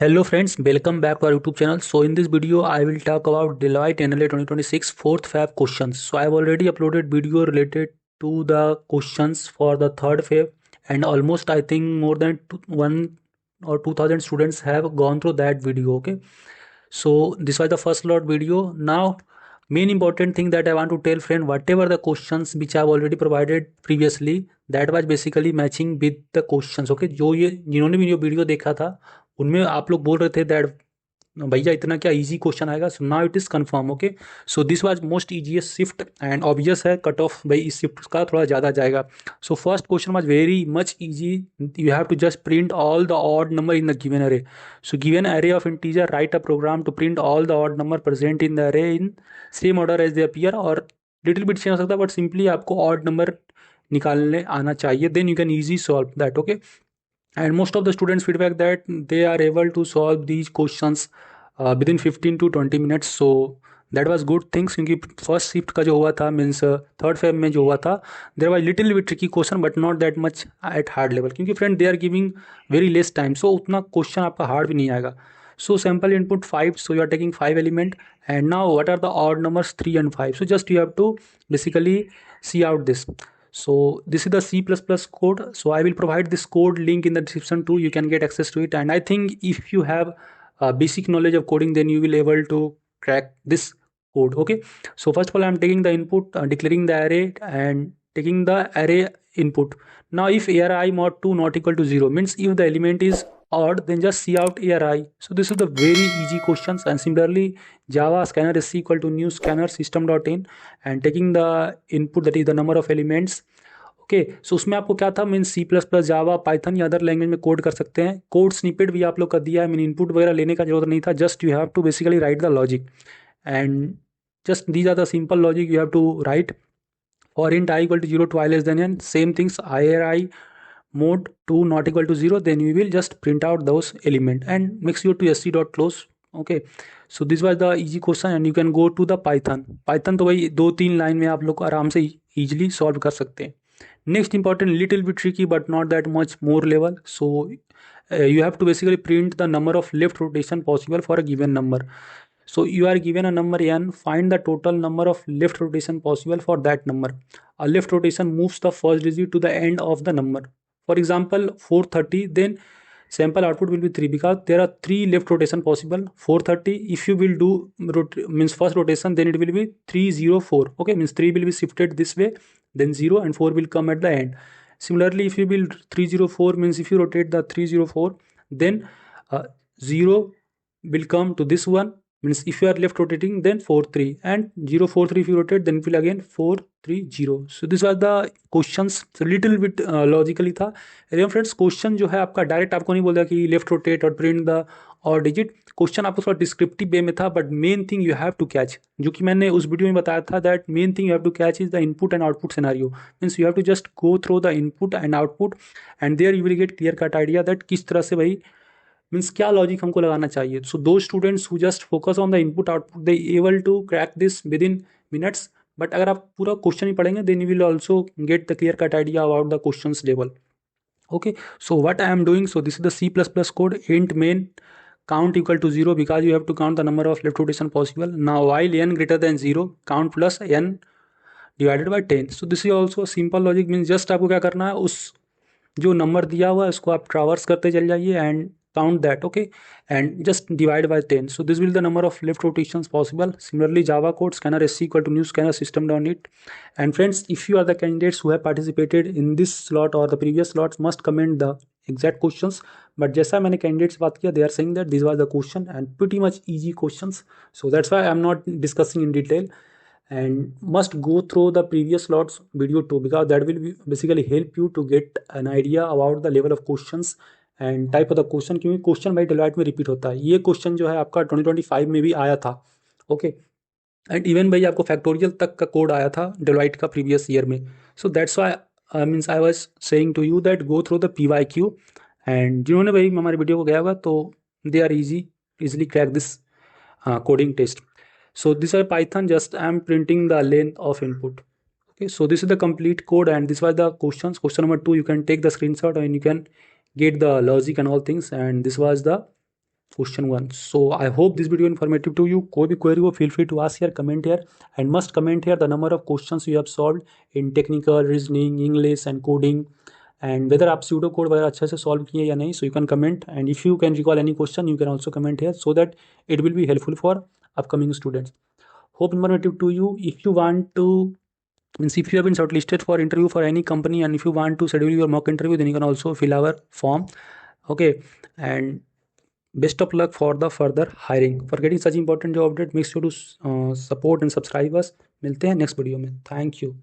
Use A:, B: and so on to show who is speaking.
A: Hello friends, welcome back to our YouTube channel. So in this video, I will talk about Deloitte NLA 2026 4th Feb questions. So I have already uploaded video related to the questions for the 3rd Feb, and almost I think more than 1 or 2,000 students have gone through that video. Okay, so this was the first lot video. Now main important thing that I want to tell friend, whatever the questions which I have already provided previously, that was basically matching with the questions. Okay, जो ये जिन्होंने भी ये video देखा था उनमें आप लोग बोल रहे थे दैट भैया इतना क्या इजी क्वेश्चन आएगा, so now it is confirm. Okay, so this was most easiest shift and obvious है कट ऑफ भाई इस शिफ्ट का थोड़ा ज़्यादा जाएगा. So first question was very much easy. You have to just print all the odd number in the given array. So given array of integer, write a program to print all the odd number present in the array in same order as they appear, और little bit change हो सकता है but simply आपको odd number निकालने आना चाहिए, then you can easy solve that. Okay, and most of the students feedback that they are able to solve these questions within 15 to 20 minutes. So that was good things, क्योंकि first shift का जो हुआ था means third Feb में जो हुआ था, there was little bit tricky question but not that much at hard level, क्योंकि friend they are giving very less time, so उतना क्वेश्चन आपका हार्ड भी नहीं आएगा. So sample input 5, so you are taking 5 element, and now what are the odd numbers 3 and 5. So just you have to basically see out this. So this is the C++ code. So I will provide this code link in the description too, you can get access to it. And I think if you have basic knowledge of coding, then you will able to crack this code. Okay, so first of all I'm taking the input, declaring the array and taking the array input. Now if ARI mod 2 not equal to 0 means if the element is odd, then just see out ARI. So this is the very easy questions. And similarly Java scanner is equal to new scanner system.in and taking the input, that is the number of elements. Okay, so उसमें आपको क्या था, mean C plus plus Java Python या other language में code कर सकते हैं. Code snippet भी आप लोग का दिया है, मीन इनपुट वगैरह लेने का जरूरत नहीं था, just you have to basically write the logic and just these are the simple logic you have to write. For int I equal to 0 to I less than n, same things, IRI mode 2 not equal to 0, then you will just print out those element and make sure to sc dot close. Okay, so this was the easy question and you can go to the python तो भाई 2-3 line में आप लोग आराम से easily solve कर सकते हैं. Next important, little bit tricky but not that much more level. So you have to basically print the number of left rotation possible for a given number. So you are given a number n, find the total number of left rotation possible for that number. A left rotation moves the first digit to the end of the number. For example 430, then sample output will be 3 because there are 3 left rotation possible. 430, if you will do means first rotation, then it will be 304. Okay, means 3 will be shifted this way, then 0 and 4 will come at the end. Similarly if you will 304 means if you rotate the 304, then 0 will come to this one, means if you are left rotating then 43, and 043 if you rotate then it will again 430. So this was the questions. So little bit logically था. एवं friends question जो है आपका direct आपको नहीं बोल रहा कि लेफ्ट रोटेट और print the odd digit. Question आपको थोड़ा डिस्क्रिप्टिव वे में था, but main thing you have to catch, जो कि मैंने उस वीडियो में बताया था, that main thing you have to catch is the input and output scenario. Means you have to just go through the input and output and there you will get clear cut idea that किस तरह से भाई means क्या logic हमको लगाना चाहिए. So do students who just focus on the input output they able to crack this within minutes. But अगर आप पूरा क्वेश्चन ही पढ़ेंगे then you will also get the clear cut idea about the question level. Okay, so what I am doing, so this is the C++ code, int main count equal to 0 because you have to count the number of left rotation possible. Now while n greater than 0, count plus n divided by 10. So this is also a simple logic, means just आपको क्या करना है, उस जो number दिया हुआ है उसको आप ट्रावर्स करते चल जाइए and count that. Okay, and just divide by 10. So this will be the number of left rotations possible. Similarly Java code, scanner sc equal to new scanner system on it. And friends, if you are the candidates who have participated in this slot or the previous slots, must comment the exact questions. But जैसा मैंने candidate से बात किया, they are saying that this was the question and pretty much easy questions, so that's why I'm not discussing in detail. And must go through the previous slots video too, because that will basically help you to get an idea about the level of questions and type of the question, क्योंकि question भाई Deloitte में repeat होता है. ये question जो है आपका 2025 में भी आया था. ओके, एंड इवन भाई आपको फैक्टोरियल तक का कोड आया था डेलॉइट का प्रीवियस ईयर में. So that's why means I was saying to you that go through the PYQ. And जिन्होंने भाई हमारे वीडियो को गया होगा तो they are easily crack this coding test. So this is Python, just I am printing the length of input. Okay, so this is the complete code and this was the questions. Question number 2, you can take the screenshot and you can get the logic and all things, and this was the question 1. So I hope this video informative to you. कोई भी query हो feel free to ask here, comment here, and must comment here the number of questions you have solved in technical, reasoning, English and coding, and whether आप pseudo code वगैरह अच्छे से solve किए या नहीं. So you can comment, and if you can recall any question you can also comment here so that it will be helpful for upcoming students. Hope informative to you. If you want to, means if you have been shortlisted for interview for any company and if you want to schedule your mock interview, then you can also fill our form. Okay, and best of luck for the further hiring. For getting such important job update, make sure to support and subscribe us. मिलते हैं next video में. Thank you.